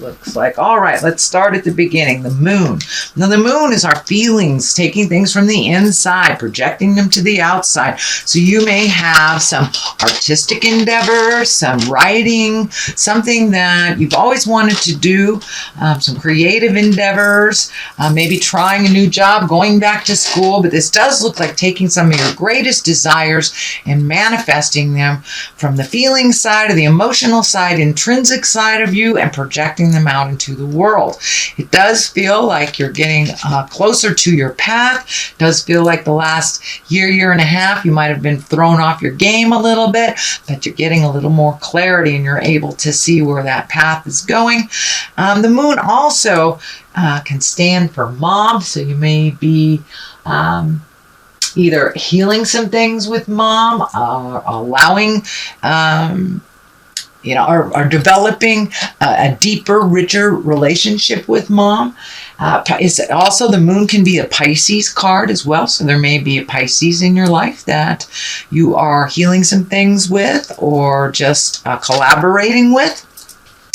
looks like. All right, let's start at the beginning. The moon. Now, the moon is our feelings, taking things from the inside, projecting them to the outside. So you may have some artistic endeavor, some writing, something that you've always wanted to do, some creative endeavors, maybe trying a new job, going back to school. But this does look like taking some of your greatest desires and manifesting them from the feeling side, of the emotional side, intrinsic side of you, and projecting them out into the world. It does feel like you're getting closer to your path. It does feel like the last year and a half, you might have been thrown off your game a little bit, but you're getting a little more clarity and you're able to see where that path is going. The moon also can stand for mom, so you may be either healing some things with mom, allowing or developing a deeper, richer relationship with mom. Also, the moon can be a Pisces card as well. So there may be a Pisces in your life that you are healing some things with or just collaborating with.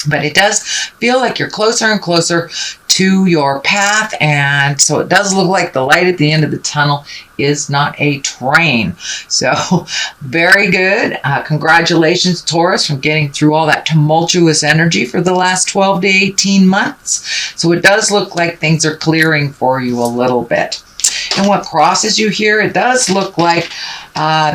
But it does feel like you're closer and closer to your path. And so it does look like the light at the end of the tunnel is not a train. So very good. Congratulations, Taurus, from getting through all that tumultuous energy for the last 12 to 18 months. So it does look like things are clearing for you a little bit. And what crosses you here, it does look like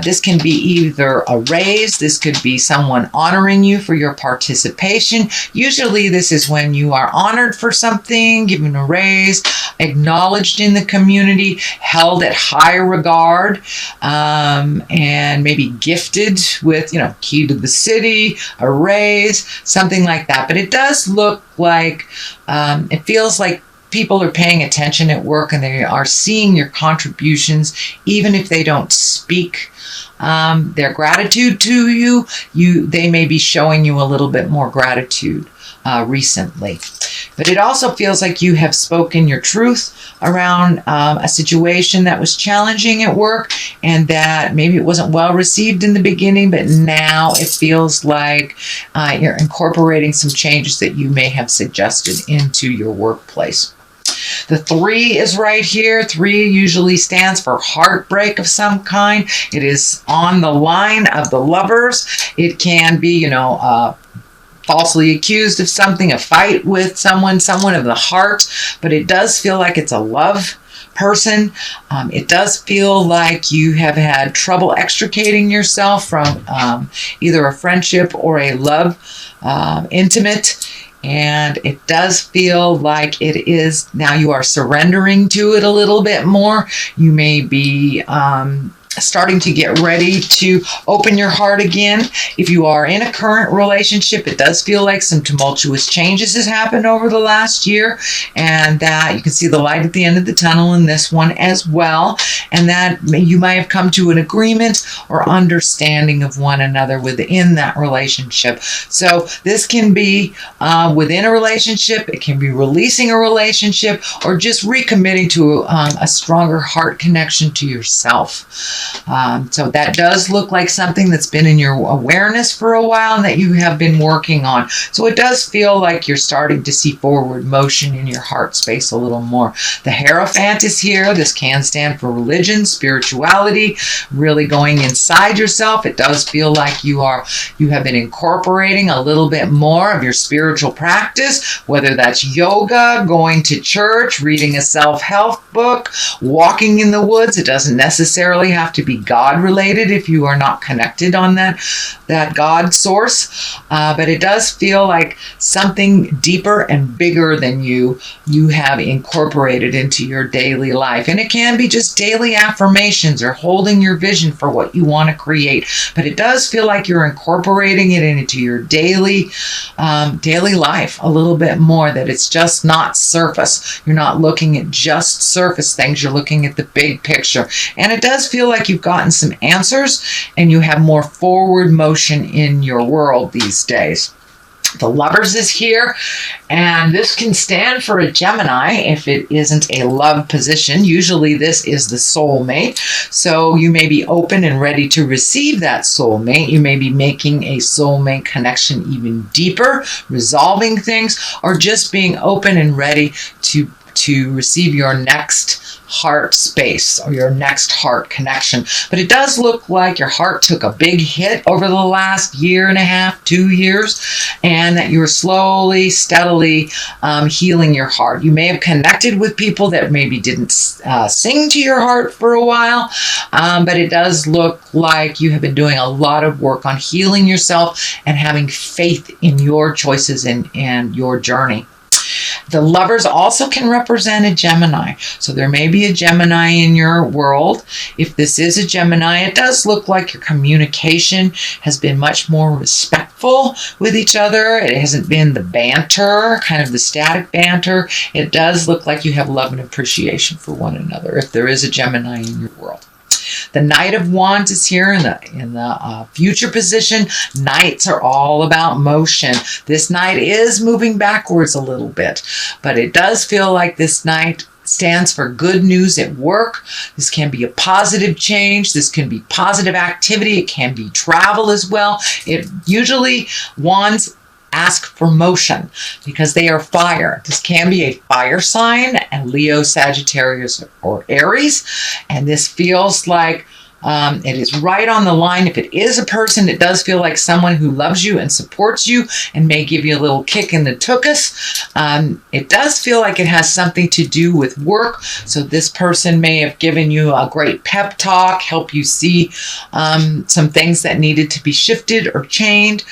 this can be either a raise, this could be someone honoring you for your participation. Usually this is when you are honored for something, given a raise, acknowledged in the community, held at high regard, and maybe gifted with, key to the city, a raise, something like that. But it does look like, it feels like people are paying attention at work and they are seeing your contributions, even if they don't speak their gratitude to you. They may be showing you a little bit more gratitude recently. But it also feels like you have spoken your truth around a situation that was challenging at work and that maybe it wasn't well received in the beginning, but now it feels like you're incorporating some changes that you may have suggested into your workplace. The 3 is right here. 3 usually stands for heartbreak of some kind. It is on the line of the lovers. It can be, falsely accused of something, a fight with someone of the heart, but it does feel like it's a love person. It does feel like you have had trouble extricating yourself from either a friendship or a love intimate. And it does feel like it is now you are surrendering to it a little bit more. You may be starting to get ready to open your heart again. If you are in a current relationship, it does feel like some tumultuous changes has happened over the last year, and that you can see the light at the end of the tunnel in this one as well, and that you might have come to an agreement or understanding of one another within that relationship. So this can be within a relationship, it can be releasing a relationship, or just recommitting to a stronger heart connection to yourself. So that does look like something that's been in your awareness for a while and that you have been working on. So it does feel like you're starting to see forward motion in your heart space a little more. The Hierophant is here. This can stand for religion, spirituality, really going inside yourself. It does feel like you have been incorporating a little bit more of your spiritual practice, whether that's yoga, going to church, reading a self-help book, walking in the woods. It doesn't necessarily have to be God related if you are not connected on that God source, but it does feel like something deeper and bigger than you have incorporated into your daily life. And it can be just daily affirmations or holding your vision for what you want to create, but it does feel like you're incorporating it into your daily life a little bit more, that it's just not surface. You're not looking at just surface things, you're looking at the big picture. And it does feel like you've gotten some answers and you have more forward motion in your world these days. The Lovers is here, and this can stand for a Gemini if it isn't a love position. Usually this is the soulmate, so you may be open and ready to receive that soulmate. You may be making a soulmate connection even deeper, resolving things, or just being open and ready to receive your next heart space or your next heart connection. But it does look like your heart took a big hit over the last 1.5 to 2 years, and that you're slowly, steadily healing your heart. You may have connected with people that maybe didn't sing to your heart for a while, but it does look like you have been doing a lot of work on healing yourself and having faith in your choices and your journey. The Lovers also can represent a Gemini. So there may be a Gemini in your world. If this is a Gemini, it does look like your communication has been much more respectful with each other. It hasn't been the banter, kind of the static banter. It does look like you have love and appreciation for one another if there is a Gemini in your world. The Knight of Wands is here in the future position. Knights are all about motion. This Knight is moving backwards a little bit, but it does feel like this Knight stands for good news at work. This can be a positive change. This can be positive activity. It can be travel as well. It usually, Wands ask for motion because they are fire. This can be a fire sign, and Leo, Sagittarius, or Aries. And this feels like it is right on the line. If it is a person, it does feel like someone who loves you and supports you and may give you a little kick in the tuchus. It does feel like it has something to do with work. So this person may have given you a great pep talk, help you see some things that needed to be shifted or changed.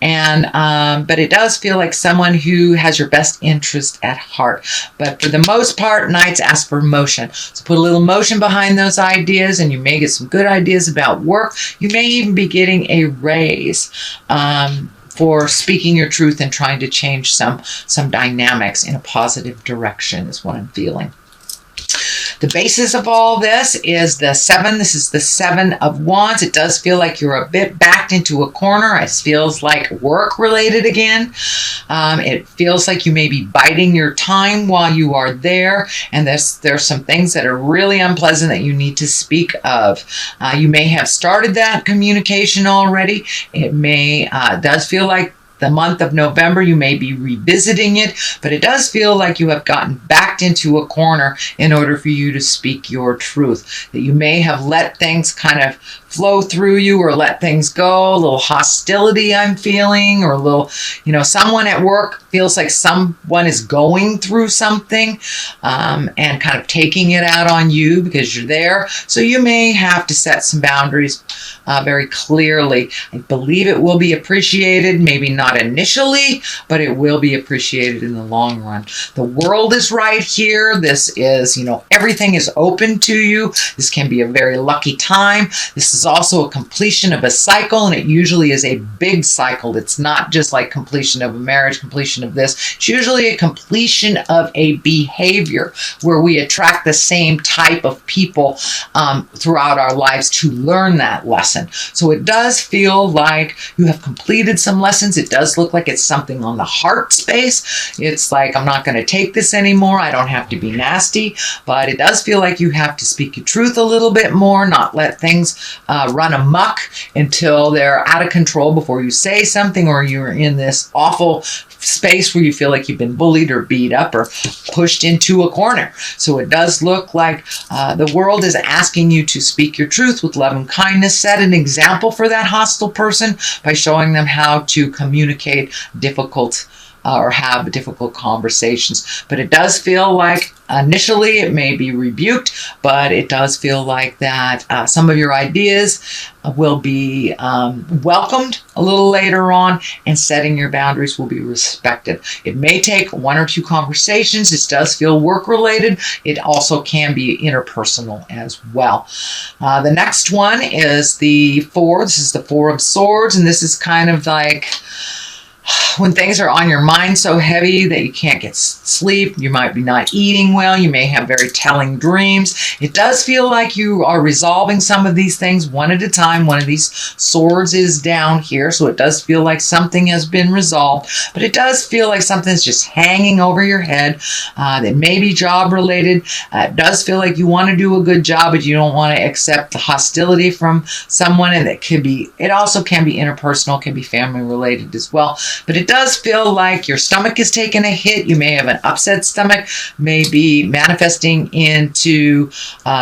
But it does feel like someone who has your best interest at heart. But for the most part, Knights ask for motion. So put a little motion behind those ideas, and you may get some good ideas about work. You may even be getting a raise for speaking your truth and trying to change some dynamics in a positive direction is what I'm feeling. The basis of all this is the 7. This is the 7 of Wands. It does feel like you're a bit backed into a corner. It feels like work related again. It feels like you may be biding your time while you are there. And there's some things that are really unpleasant that you need to speak of. You may have started that communication already. It may, does feel like the month of November, you may be revisiting it, but it does feel like you have gotten backed into a corner in order for you to speak your truth. That you may have let things kind of flow through you or let things go. A little hostility I'm feeling, or a little, someone at work feels like someone is going through something and kind of taking it out on you because you're there. So you may have to set some boundaries very clearly. I believe it will be appreciated, maybe not initially, but it will be appreciated in the long run. The world is right here. This is, everything is open to you. This can be a very lucky time. This is also a completion of a cycle, and it usually is a big cycle. It's not just like completion of a marriage, completion of this. It's usually a completion of a behavior where we attract the same type of people throughout our lives to learn that lesson. So it does feel like you have completed some lessons. It does look like it's something on the heart space. It's like, I'm not going to take this anymore. I don't have to be nasty, but it does feel like you have to speak your truth a little bit more, not let things run amok until they're out of control before you say something, or you're in this awful space where you feel like you've been bullied or beat up or pushed into a corner. So it does look like the world is asking you to speak your truth with love and kindness. Set an example for that hostile person by showing them how to communicate difficult or have difficult conversations. But it does feel like initially it may be rebuked, but it does feel like that some of your ideas will be welcomed a little later on, and setting your boundaries will be respected. It may take 1 or 2 conversations. It does feel work related. It also can be interpersonal as well. The next one is the 4. This is the 4 of Swords, and this is kind of like When things are on your mind so heavy that you can't get sleep, you might be not eating well, you may have very telling dreams. It does feel like you are resolving some of these things one at a time. One of these swords is down here, so it does feel like something has been resolved, but it does feel like something's just hanging over your head that may be job related. It does feel like you want to do a good job, but you don't want to accept the hostility from someone, and it also can be interpersonal, can be family related as well. But it does feel like your stomach is taking a hit. You may have an upset stomach, may be manifesting into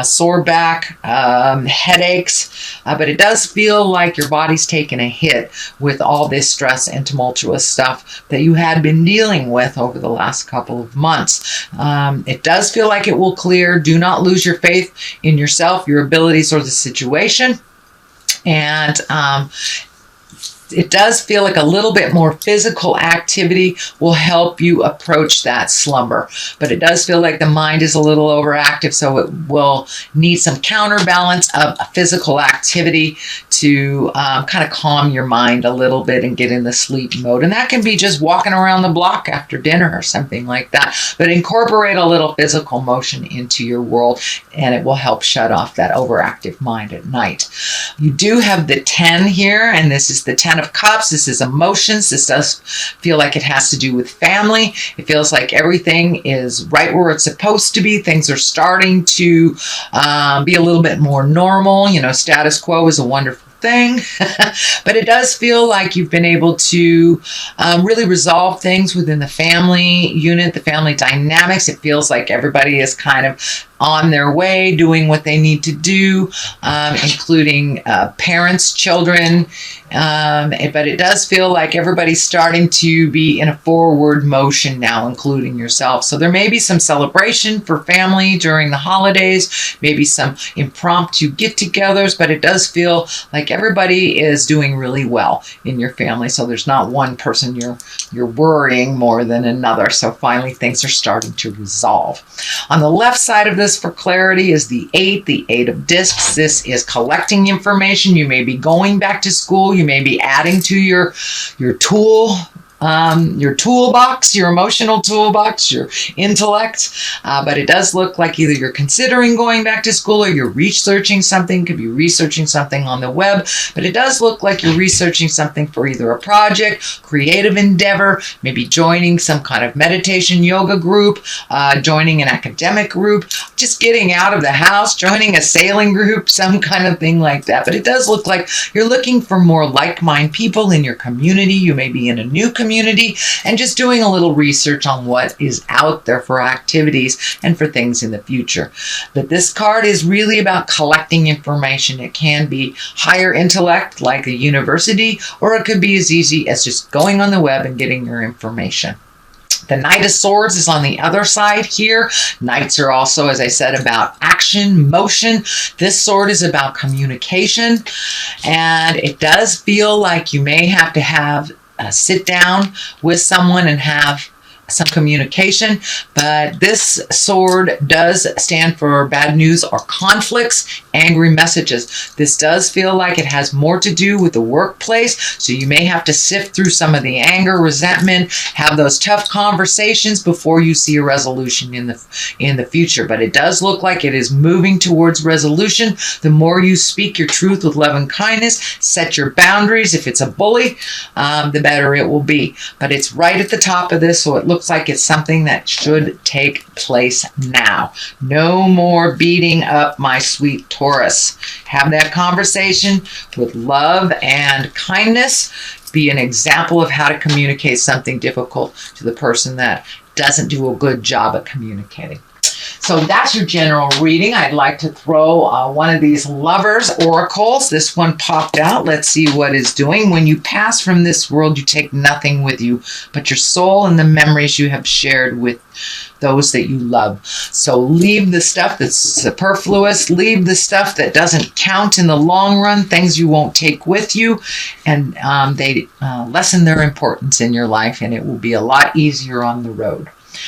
sore back, headaches, but it does feel like your body's taking a hit with all this stress and tumultuous stuff that you had been dealing with over the last couple of months. It does feel like it will clear. Do not lose your faith in yourself, your abilities, or the situation. And it does feel like a little bit more physical activity will help you approach that slumber. But it does feel like the mind is a little overactive, so it will need some counterbalance of a physical activity to kind of calm your mind a little bit and get in the sleep mode. And that can be just walking around the block after dinner or something like that. But incorporate a little physical motion into your world, and it will help shut off that overactive mind at night. You do have the 10 here, and this is the 10 of Cups. This is emotions. This does feel like it has to do with family. It feels like everything is right where it's supposed to be. Things are starting to be a little bit more normal. Status quo is a wonderful thing, but it does feel like you've been able to really resolve things within the family unit, the family dynamics. It feels like everybody is kind of on their way, doing what they need to do, including parents, children, but it does feel like everybody's starting to be in a forward motion now, including yourself. So there may be some celebration for family during the holidays, maybe some impromptu get-togethers, but it does feel like everybody is doing really well in your family. So there's not one person you're worrying more than another. So finally things are starting to resolve. On the left side of this, for clarity, is the 8 of discs. This is collecting information. You may be going back to school. You may be adding to your toolbox, your emotional toolbox, your intellect, but it does look like either you're considering going back to school or you're researching something. Could be researching something on the web, but it does look like you're researching something for either a project, creative endeavor, maybe joining some kind of meditation yoga group, joining an academic group, just getting out of the house, joining a sailing group, some kind of thing like that. But it does look like you're looking for more like-minded people in your community. You may be in a new community and just doing a little research on what is out there for activities and for things in the future. But this card is really about collecting information. It can be higher intellect like a university, or it could be as easy as just going on the web and getting your information. The Knight of Swords is on the other side here. Knights are also, as I said, about action, motion. This sword is about communication, and it does feel like you may have to sit down with someone and have some communication, but this sword does stand for bad news or conflicts, angry messages. This does feel like it has more to do with the workplace, so you may have to sift through some of the anger, resentment, have those tough conversations before you see a resolution in the future. But it does look like it is moving towards resolution. The more you speak your truth with love and kindness, set your boundaries. If it's a bully, the better it will be. But it's right at the top of this, so it looks like it's something that should take place now. No more beating up my sweet Taurus. Have that conversation with love and kindness. Be an example of how to communicate something difficult to the person that doesn't do a good job at communicating. So that's your general reading. I'd like to throw one of these lovers oracles. This one popped out. Let's see what it's doing. When you pass from this world, you take nothing with you but your soul and the memories you have shared with those that you love. So leave the stuff that's superfluous. Leave the stuff that doesn't count in the long run, things you won't take with you, and they lessen their importance in your life, and it will be a lot easier on the road.